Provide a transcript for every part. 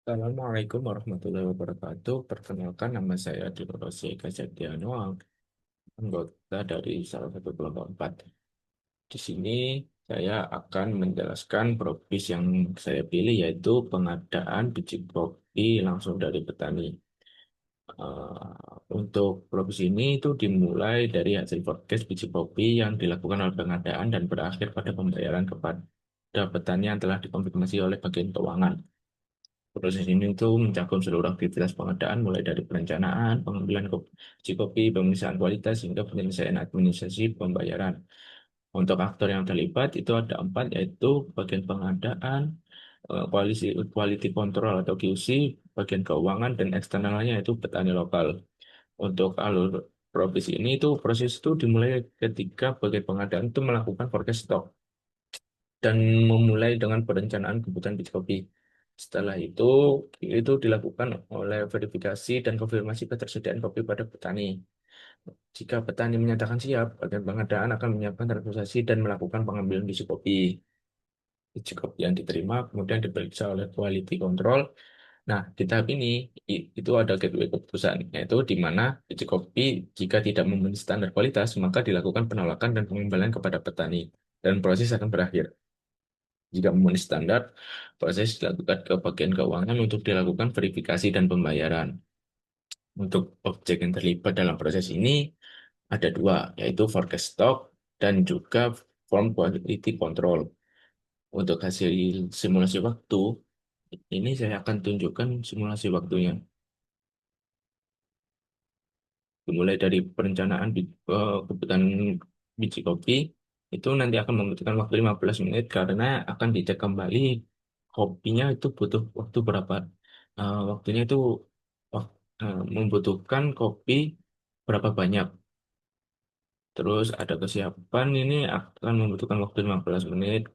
Assalamualaikum warahmatullahi wabarakatuh. Perkenalkan, nama saya Dinolosi Eka Septiano, anggota dari salah satu kelompok 4. Di sini saya akan menjelaskan propis yang saya pilih, yaitu pengadaan biji kopi langsung dari petani. Untuk propis ini itu dimulai dari hasil forecast biji kopi yang dilakukan oleh pengadaan dan berakhir pada pembayaran kepada petani yang telah dikonfirmasi oleh bagian keuangan. Proses ini itu mencakup seluruh aktivitas pengadaan mulai dari perencanaan, pengambilan biji kopi, pemeriksaan kualitas, hingga penyelesaian administrasi pembayaran. Untuk aktor yang terlibat itu ada 4, yaitu bagian pengadaan, quality control atau QC, bagian keuangan, dan eksternalnya itu petani lokal. Untuk alur provisi ini itu proses itu dimulai ketika bagian pengadaan itu melakukan forecast stok dan memulai dengan perencanaan kebutuhan biji kopi. Setelah itu dilakukan oleh verifikasi dan konfirmasi ketersediaan kopi pada petani. Jika petani menyatakan siap, bagian pengadaan akan menyiapkan transportasi dan melakukan pengambilan biji kopi. Biji kopi yang diterima kemudian diperiksa oleh quality control. Nah, di tahap ini itu ada gateway keputusan, yaitu di mana biji kopi jika tidak memenuhi standar kualitas, maka dilakukan penolakan dan pengembalian kepada petani, dan proses akan berakhir. Jika memenuhi standar, proses dilakukan ke bagian keuangan untuk dilakukan verifikasi dan pembayaran. Untuk objek yang terlibat dalam proses ini ada dua, yaitu forecast stock dan juga form quality control. Untuk hasil simulasi waktu, ini saya akan tunjukkan simulasi waktunya. Dimulai dari perencanaan kebutuhan biji kopi, itu nanti akan membutuhkan waktu 15 menit karena akan dicek kembali kopinya itu butuh waktu berapa. Waktunya itu membutuhkan kopi berapa banyak. Terus ada kesiapan, ini akan membutuhkan waktu 15 menit.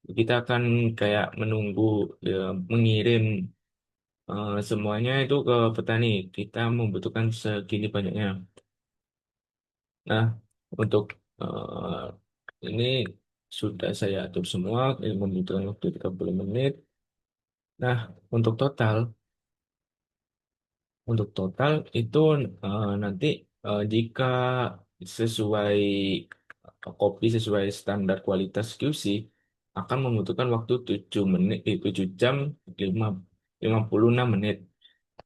Kita akan kayak menunggu, ya, mengirim semuanya itu ke petani. Kita membutuhkan segini banyaknya. Nah, untuk ini sudah saya atur semua, ini membutuhkan waktu 30 menit. Nah, untuk total, untuk total itu nanti jika sesuai kopi sesuai standar kualitas QC akan membutuhkan waktu 7 menit, 7 jam 5, 56 menit.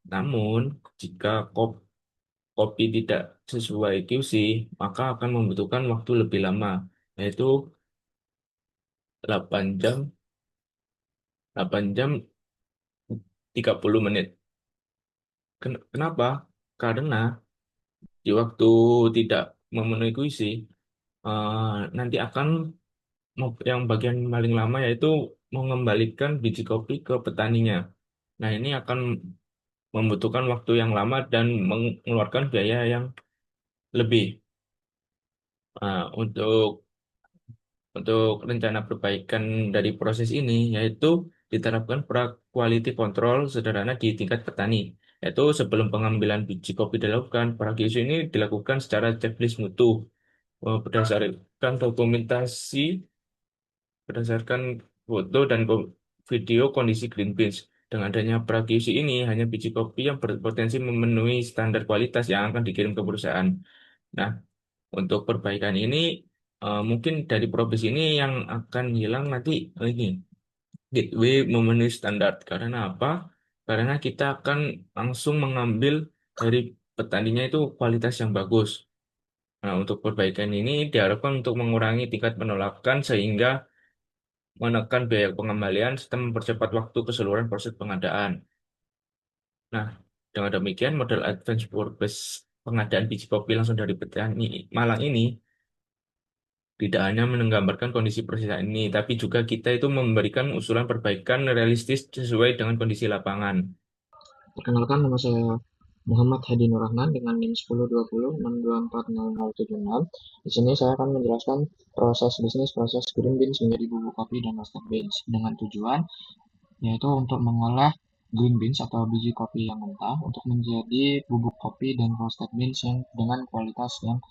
Namun, jika kopi tidak sesuai QC, maka akan membutuhkan waktu lebih lama, yaitu 8 jam, 8 jam 30 menit. Kenapa? Karena di waktu tidak memenuhi QC, eh, nanti akan yang bagian paling lama yaitu mengembalikan biji kopi ke petaninya. Nah, ini akan membutuhkan waktu yang lama dan mengeluarkan biaya yang lebih. Untuk rencana perbaikan dari proses ini, yaitu diterapkan quality control sederhana di tingkat petani, yaitu sebelum pengambilan biji kopi dilakukan, prakius ini dilakukan secara checklist mutu, berdasarkan dokumentasi, berdasarkan foto dan video kondisi green beans. Dengan adanya prakius ini, hanya biji kopi yang berpotensi memenuhi standar kualitas yang akan dikirim ke perusahaan. Nah, untuk perbaikan ini mungkin dari probes ini yang akan hilang nanti ini gateway memenuhi standar. Karena apa? Karena kita akan langsung mengambil dari petaninya itu kualitas yang bagus. Nah, untuk perbaikan ini diharapkan untuk mengurangi tingkat penolakan sehingga menekan biaya pengembalian serta mempercepat waktu keseluruhan proses pengadaan. Nah, dengan demikian model advance purpose pengadaan biji kopi langsung dari petani Malang ini tidak hanya menggambarkan kondisi perusahaan ini, tapi juga kita itu memberikan usulan perbaikan realistis sesuai dengan kondisi lapangan. Perkenalkan, nama saya Muhammad Hadi Nur Rahman dengan NIM 1020624076. Di sini saya akan menjelaskan proses bisnis proses green beans menjadi bubuk kopi dan roasted beans dengan tujuan yaitu untuk mengolah green beans atau biji kopi yang mentah untuk menjadi bubuk kopi dan roasted beans yang dengan kualitas yang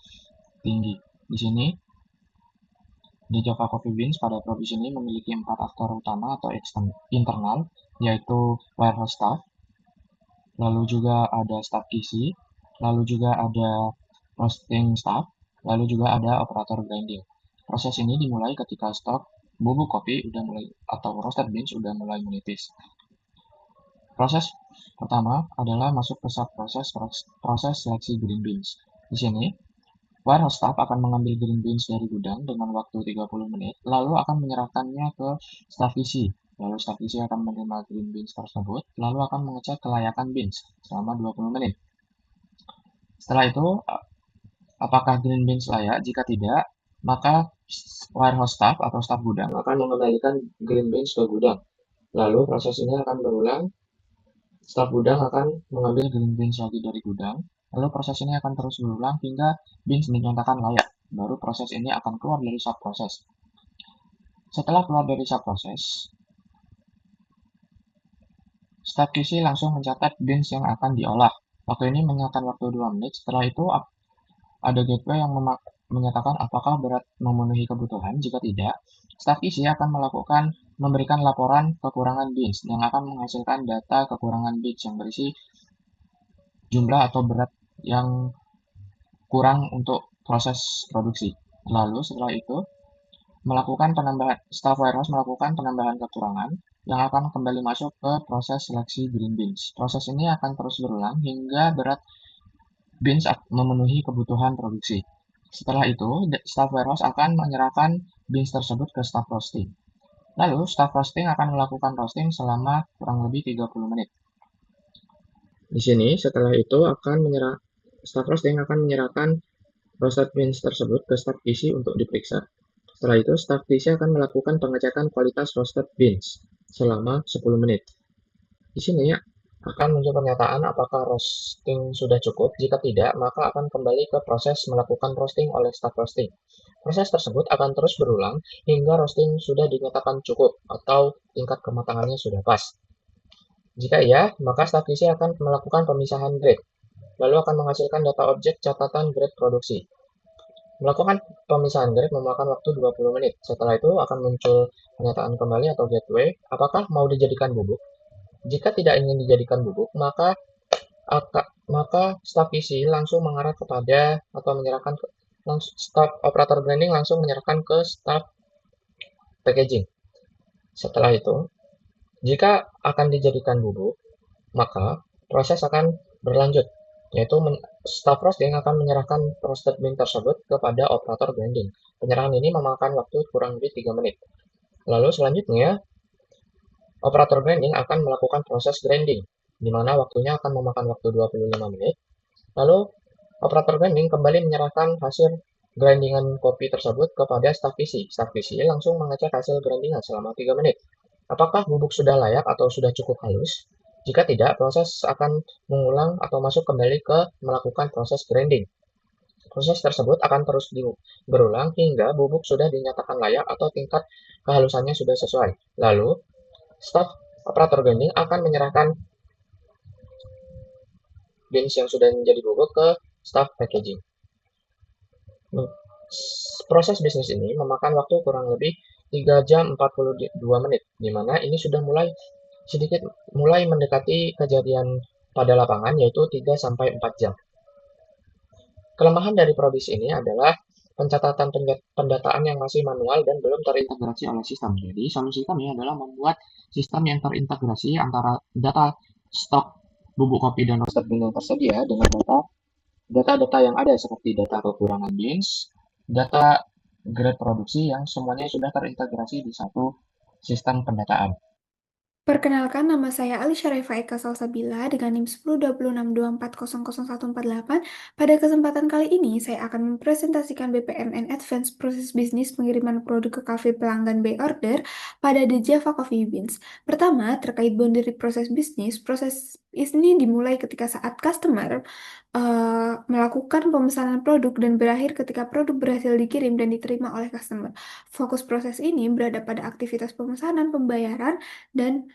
tinggi. Di sini The Java Coffee Beans pada provisi ini memiliki 4 aktor utama atau internal, yaitu warehouse staff, lalu juga ada staff QC, lalu juga ada roasting staff, lalu juga ada operator grinding. Proses ini dimulai ketika stok bubuk kopi udah mulai atau roasted beans udah mulai menipis. Proses pertama adalah masuk ke sub proses seleksi green beans. Di sini, warehouse staff akan mengambil green beans dari gudang dengan waktu 30 menit, lalu akan menyerahkannya ke staff isi. Lalu staff isi akan menerima green beans tersebut, lalu akan mengecek kelayakan beans selama 20 menit. Setelah itu, apakah green beans layak? Jika tidak, maka warehouse staff atau staff gudang akan mengembalikan green beans ke gudang. Lalu proses ini akan berulang. Staf gudang akan mengambil green beans lagi dari gudang, lalu proses ini akan terus berulang hingga beans dinyatakan layak. Baru proses ini akan keluar dari sub proses. Setelah keluar dari sub proses, staf QC langsung mencatat beans yang akan diolah. Waktu ini memakan waktu 2 menit. Setelah itu ada gateway yang menyatakan apakah berat memenuhi kebutuhan. Jika tidak, staf QC akan memberikan laporan kekurangan beans yang akan menghasilkan data kekurangan beans yang berisi jumlah atau berat yang kurang untuk proses produksi. Lalu setelah itu staff warehouse melakukan penambahan kekurangan yang akan kembali masuk ke proses seleksi green beans. Proses ini akan terus berulang hingga berat beans memenuhi kebutuhan produksi. Setelah itu, staff warehouse akan menyerahkan beans tersebut ke staff roasting. Lalu, staff roasting akan melakukan roasting selama kurang lebih 30 menit. Di sini, setelah itu staff roasting akan menyerahkan roasted beans tersebut ke staf isi untuk diperiksa. Setelah itu, staf isi akan melakukan pengecekan kualitas roasted beans selama 10 menit. Di sini akan muncul pernyataan apakah roasting sudah cukup. Jika tidak, maka akan kembali ke proses melakukan roasting oleh staf roasting. Proses tersebut akan terus berulang hingga roasting sudah dinyatakan cukup atau tingkat kematangannya sudah pas. Jika iya, maka staf isi akan melakukan pemisahan grade, lalu akan menghasilkan data objek catatan grade produksi. Melakukan pemisahan grade memakan waktu 20 menit. Setelah itu akan muncul pernyataan kembali atau gateway, apakah mau dijadikan bubuk? Jika tidak ingin dijadikan bubuk, maka staf isi langsung mengarah kepada atau menyerahkan staf operator branding langsung menyerahkan ke staf packaging. Setelah itu, jika akan dijadikan bubuk, maka proses akan berlanjut, yaitu staff roasting akan menyerahkan roasted bean tersebut kepada operator grinding. Penyerahan ini memakan waktu kurang lebih 3 menit. Lalu selanjutnya, operator grinding akan melakukan proses grinding, di mana waktunya akan memakan waktu 25 menit. Lalu, operator grinding kembali menyerahkan hasil grindingan kopi tersebut kepada staff PC. Staff PC langsung mengecek hasil grindingan selama 3 menit. Apakah bubuk sudah layak atau sudah cukup halus? Jika tidak, proses akan mengulang atau masuk kembali ke melakukan proses grinding. Proses tersebut akan terus berulang hingga bubuk sudah dinyatakan layak atau tingkat kehalusannya sudah sesuai. Lalu, staf operator grinding akan menyerahkan beans yang sudah menjadi bubuk ke staf packaging. Proses bisnis ini memakan waktu kurang lebih 3 jam 42 menit, di mana ini sudah mulai mendekati kejadian pada lapangan, yaitu 3-4 jam. Kelemahan dari Probis ini adalah pencatatan pendataan yang masih manual dan belum terintegrasi oleh sistem. Jadi, solusi kami adalah membuat sistem yang terintegrasi antara data stok bubuk kopi dan roasted bean yang tersedia dengan data-data yang ada seperti data kekurangan beans, data grade produksi yang semuanya sudah terintegrasi di satu sistem pendataan. Perkenalkan, nama saya Ali Syarifa Eka Salsabila dengan NIM 102624000148. Pada kesempatan kali ini, saya akan mempresentasikan BPMN Advanced Process Business pengiriman produk ke kafe pelanggan by order pada The Java Coffee Beans. Pertama, terkait boundary proses bisnis, proses ini dimulai ketika saat customer melakukan pemesanan produk dan berakhir ketika produk berhasil dikirim dan diterima oleh customer. Fokus proses ini berada pada aktivitas pemesanan, pembayaran, dan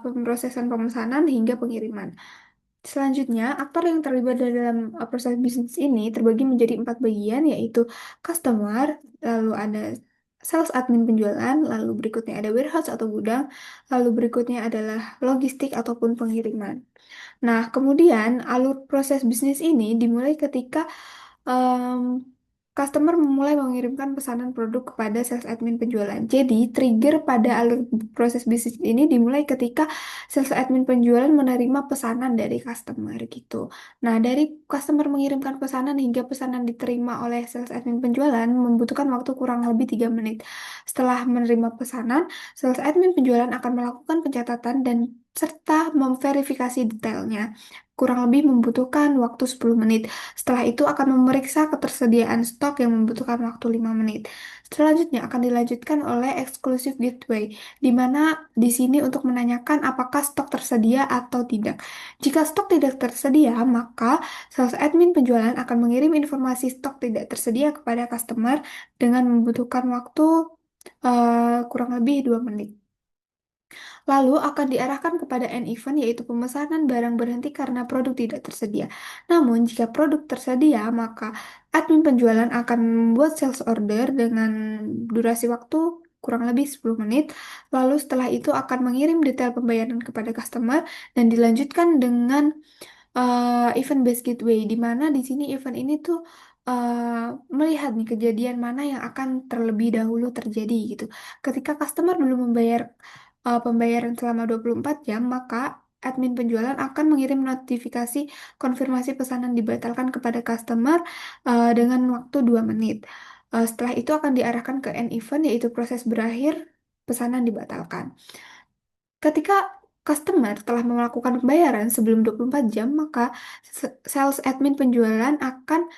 pemrosesan pemesanan hingga pengiriman. Selanjutnya, aktor yang terlibat dalam proses bisnis ini terbagi menjadi 4 bagian, yaitu customer, lalu ada sales admin penjualan, lalu berikutnya ada warehouse atau gudang, lalu berikutnya adalah logistik ataupun pengiriman. Nah, kemudian alur proses bisnis ini dimulai ketika em, customer memulai mengirimkan pesanan produk kepada sales admin penjualan. Jadi, trigger pada alur proses bisnis ini dimulai ketika sales admin penjualan menerima pesanan dari customer gitu. Nah, dari customer mengirimkan pesanan hingga pesanan diterima oleh sales admin penjualan membutuhkan waktu kurang lebih 3 menit. Setelah menerima pesanan, sales admin penjualan akan melakukan pencatatan dan serta memverifikasi detailnya. Kurang lebih membutuhkan waktu 10 menit. Setelah itu akan memeriksa ketersediaan stok yang membutuhkan waktu 5 menit. Selanjutnya akan dilanjutkan oleh exclusive gateway, di mana di sini untuk menanyakan apakah stok tersedia atau tidak. Jika stok tidak tersedia, maka sales admin penjualan akan mengirim informasi stok tidak tersedia kepada customer dengan membutuhkan waktu kurang lebih 2 menit. Lalu akan diarahkan kepada end event, yaitu pemesanan barang berhenti karena produk tidak tersedia. Namun, jika produk tersedia, maka admin penjualan akan membuat sales order dengan durasi waktu kurang lebih 10 menit. Lalu setelah itu akan mengirim detail pembayaran kepada customer dan dilanjutkan dengan event based gateway, di mana di sini event ini tuh melihat nih kejadian mana yang akan terlebih dahulu terjadi gitu. Ketika customer belum membayar pembayaran selama 24 jam, maka admin penjualan akan mengirim notifikasi konfirmasi pesanan dibatalkan kepada customer dengan waktu 2 menit. Setelah itu akan diarahkan ke end event, yaitu proses berakhir pesanan dibatalkan. Ketika customer telah melakukan pembayaran sebelum 24 jam, maka sales admin penjualan akan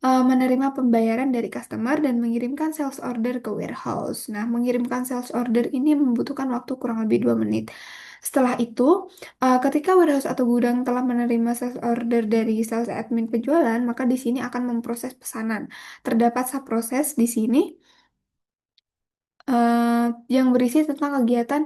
menerima pembayaran dari customer dan mengirimkan sales order ke warehouse. Nah, mengirimkan sales order ini membutuhkan waktu kurang lebih 2 menit. Setelah itu, ketika warehouse atau gudang telah menerima sales order dari sales admin penjualan, maka di sini akan memproses pesanan. Terdapat subproses di sini eh, yang berisi tentang kegiatan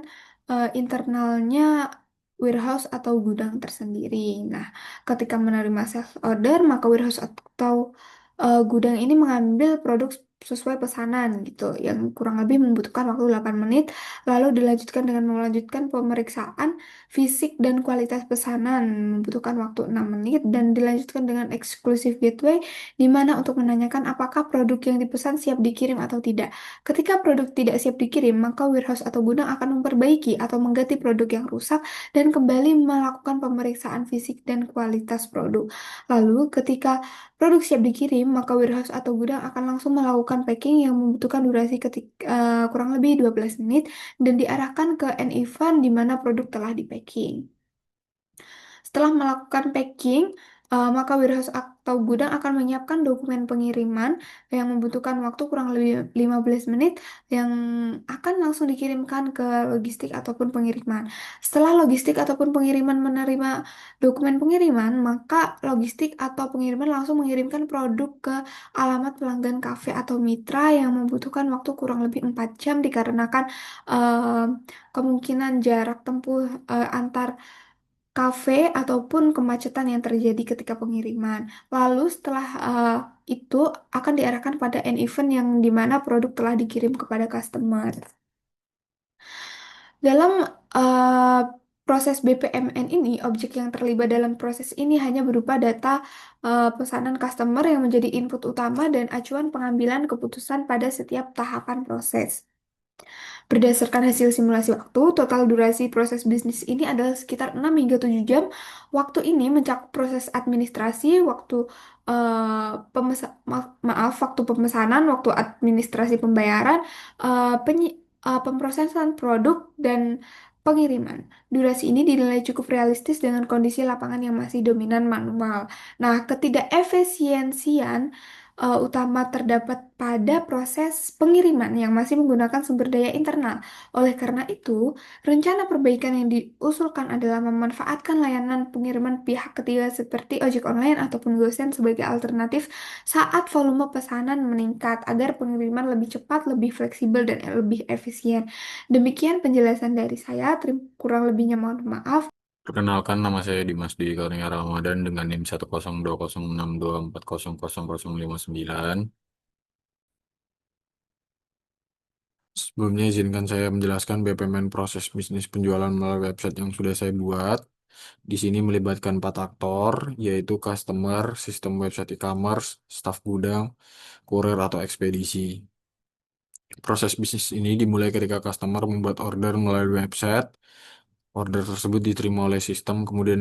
internalnya warehouse atau gudang tersendiri. Nah, ketika menerima sales order, maka warehouse atau gudang ini mengambil produk sesuai pesanan gitu, yang kurang lebih membutuhkan waktu 8 menit, lalu dilanjutkan dengan melanjutkan pemeriksaan fisik dan kualitas pesanan, membutuhkan waktu 6 menit, dan dilanjutkan dengan exclusive gateway, di mana untuk menanyakan apakah produk yang dipesan siap dikirim atau tidak. Ketika produk tidak siap dikirim, maka warehouse atau gudang akan memperbaiki atau mengganti produk yang rusak dan kembali melakukan pemeriksaan fisik dan kualitas produk. Lalu, ketika produk siap dikirim, maka warehouse atau gudang akan langsung melakukan packing yang membutuhkan durasi kurang lebih 12 menit dan diarahkan ke end event di mana produk telah di-packing. Setelah melakukan packing, maka warehouse atau gudang akan menyiapkan dokumen pengiriman yang membutuhkan waktu kurang lebih 15 menit yang akan langsung dikirimkan ke logistik ataupun pengiriman. Setelah logistik ataupun pengiriman menerima dokumen pengiriman, maka logistik atau pengiriman langsung mengirimkan produk ke alamat pelanggan kafe atau mitra yang membutuhkan waktu kurang lebih 4 jam dikarenakan eh, kemungkinan jarak tempuh antar kafe ataupun kemacetan yang terjadi ketika pengiriman. Lalu setelah itu akan diarahkan pada end event yang dimana produk telah dikirim kepada customer. Dalam eh, proses BPMN ini, objek yang terlibat dalam proses ini hanya berupa data pesanan customer yang menjadi input utama dan acuan pengambilan keputusan pada setiap tahapan proses. Berdasarkan hasil simulasi waktu, total durasi proses bisnis ini adalah sekitar 6 hingga 7 jam. Waktu ini mencakup proses administrasi, waktu waktu pemesanan, waktu administrasi pembayaran, pemrosesan produk, dan pengiriman. Durasi ini dinilai cukup realistis dengan kondisi lapangan yang masih dominan manual. Nah, ketidakefisiensian utama terdapat pada proses pengiriman yang masih menggunakan sumber daya internal. Oleh karena itu, rencana perbaikan yang diusulkan adalah memanfaatkan layanan pengiriman pihak ketiga seperti ojek online ataupun GoSend sebagai alternatif saat volume pesanan meningkat agar pengiriman lebih cepat, lebih fleksibel, dan lebih efisien. Demikian penjelasan dari saya. Kurang lebihnya mohon maaf. Perkenalkan, nama saya Dimas Dwi Kurnia Ramadan dengan NIM 1020624000059. Sebelumnya izinkan saya menjelaskan BPMN proses bisnis penjualan melalui website yang sudah saya buat. Di sini melibatkan 4 aktor, yaitu customer, sistem website e-commerce, staf gudang, kurir atau ekspedisi. Proses bisnis ini dimulai ketika customer membuat order melalui website. Order tersebut diterima oleh sistem, kemudian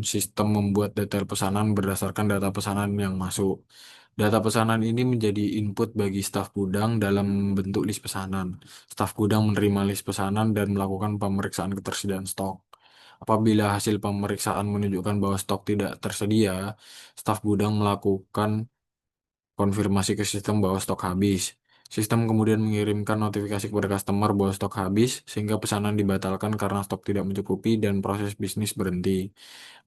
sistem membuat detail pesanan berdasarkan data pesanan yang masuk. Data pesanan ini menjadi input bagi staf gudang dalam bentuk list pesanan. Staf gudang menerima list pesanan dan melakukan pemeriksaan ketersediaan stok. Apabila hasil pemeriksaan menunjukkan bahwa stok tidak tersedia, staf gudang melakukan konfirmasi ke sistem bahwa stok habis. Sistem kemudian mengirimkan notifikasi kepada customer bahwa stok habis, sehingga pesanan dibatalkan karena stok tidak mencukupi dan proses bisnis berhenti.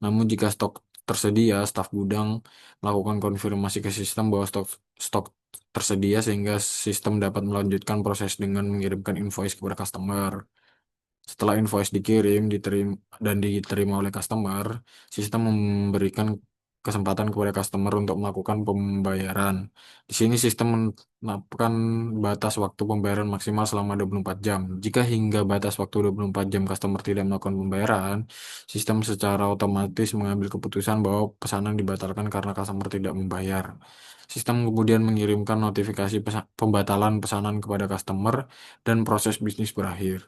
Namun jika stok tersedia, staf gudang melakukan konfirmasi ke sistem bahwa stok tersedia sehingga sistem dapat melanjutkan proses dengan mengirimkan invoice kepada customer. Setelah invoice dikirim dan diterima oleh customer, sistem memberikan kesempatan kepada customer untuk melakukan pembayaran. Di sini sistem menetapkan batas waktu pembayaran maksimal selama 24 jam. Jika hingga batas waktu 24 jam customer tidak melakukan pembayaran, sistem secara otomatis mengambil keputusan bahwa pesanan dibatalkan karena customer tidak membayar. Sistem kemudian mengirimkan notifikasi pembatalan pesanan kepada customer dan proses bisnis berakhir.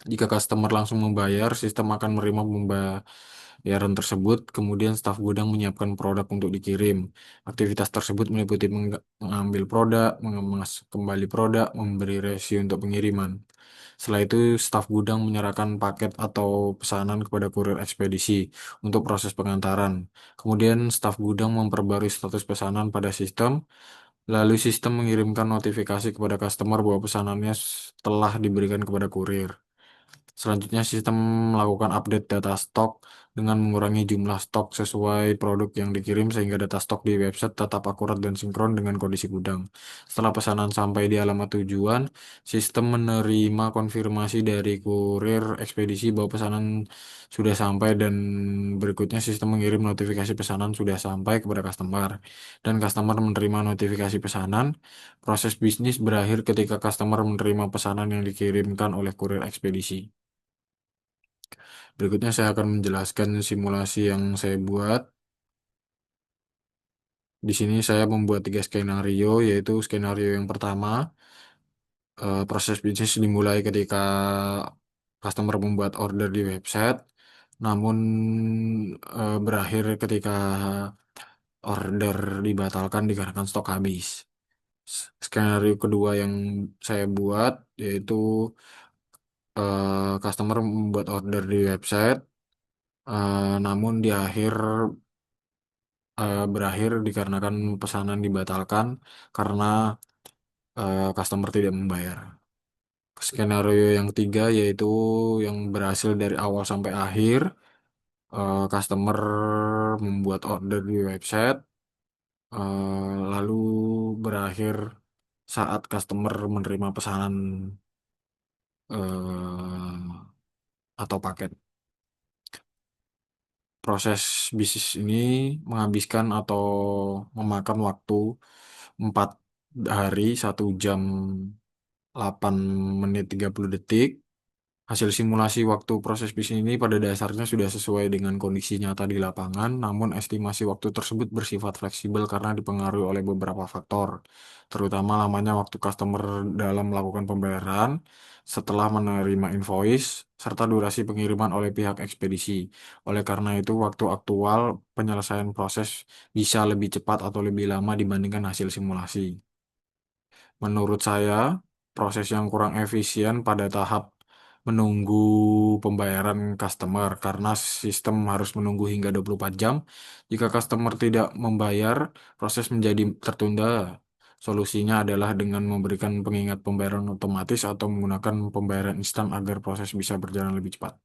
Jika customer langsung membayar, sistem akan menerima pembayaran tersebut, kemudian staf gudang menyiapkan produk untuk dikirim. Aktivitas tersebut meliputi mengambil produk, mengemas kembali produk, memberi review untuk pengiriman. Setelah itu, staf gudang menyerahkan paket atau pesanan kepada kurir ekspedisi untuk proses pengantaran. Kemudian, staf gudang memperbarui status pesanan pada sistem, lalu sistem mengirimkan notifikasi kepada customer bahwa pesanannya telah diberikan kepada kurir. Selanjutnya, sistem melakukan update data stok dengan mengurangi jumlah stok sesuai produk yang dikirim sehingga data stok di website tetap akurat dan sinkron dengan kondisi gudang. Setelah pesanan sampai di alamat tujuan, sistem menerima konfirmasi dari kurir ekspedisi bahwa pesanan sudah sampai dan berikutnya sistem mengirim notifikasi pesanan sudah sampai kepada customer. Dan customer menerima notifikasi pesanan. Proses bisnis berakhir ketika customer menerima pesanan yang dikirimkan oleh kurir ekspedisi. Berikutnya saya akan menjelaskan simulasi yang saya buat. Di sini saya membuat 3 skenario, yaitu skenario yang pertama, proses bisnis dimulai ketika customer membuat order di website, namun berakhir ketika order dibatalkan dikarenakan stok habis. Skenario kedua yang saya buat yaitu customer membuat order di website, namun di akhir berakhir dikarenakan pesanan dibatalkan karena customer tidak membayar. Skenario yang ketiga yaitu yang berhasil dari awal sampai akhir, customer membuat order di website, lalu berakhir saat customer menerima pesanan atau paket. Proses bisnis ini menghabiskan atau memakan waktu 4 hari, 1 jam 8 menit 30 detik. Hasil simulasi waktu proses bisnis ini pada dasarnya sudah sesuai dengan kondisi nyata di lapangan, namun estimasi waktu tersebut bersifat fleksibel karena dipengaruhi oleh beberapa faktor, terutama lamanya waktu customer dalam melakukan pembayaran, setelah menerima invoice, serta durasi pengiriman oleh pihak ekspedisi. Oleh karena itu, waktu aktual penyelesaian proses bisa lebih cepat atau lebih lama dibandingkan hasil simulasi. Menurut saya, proses yang kurang efisien pada tahap menunggu pembayaran customer karena sistem harus menunggu hingga 24 jam. Jika customer tidak membayar, proses menjadi tertunda. Solusinya adalah dengan memberikan pengingat pembayaran otomatis atau menggunakan pembayaran instan agar proses bisa berjalan lebih cepat.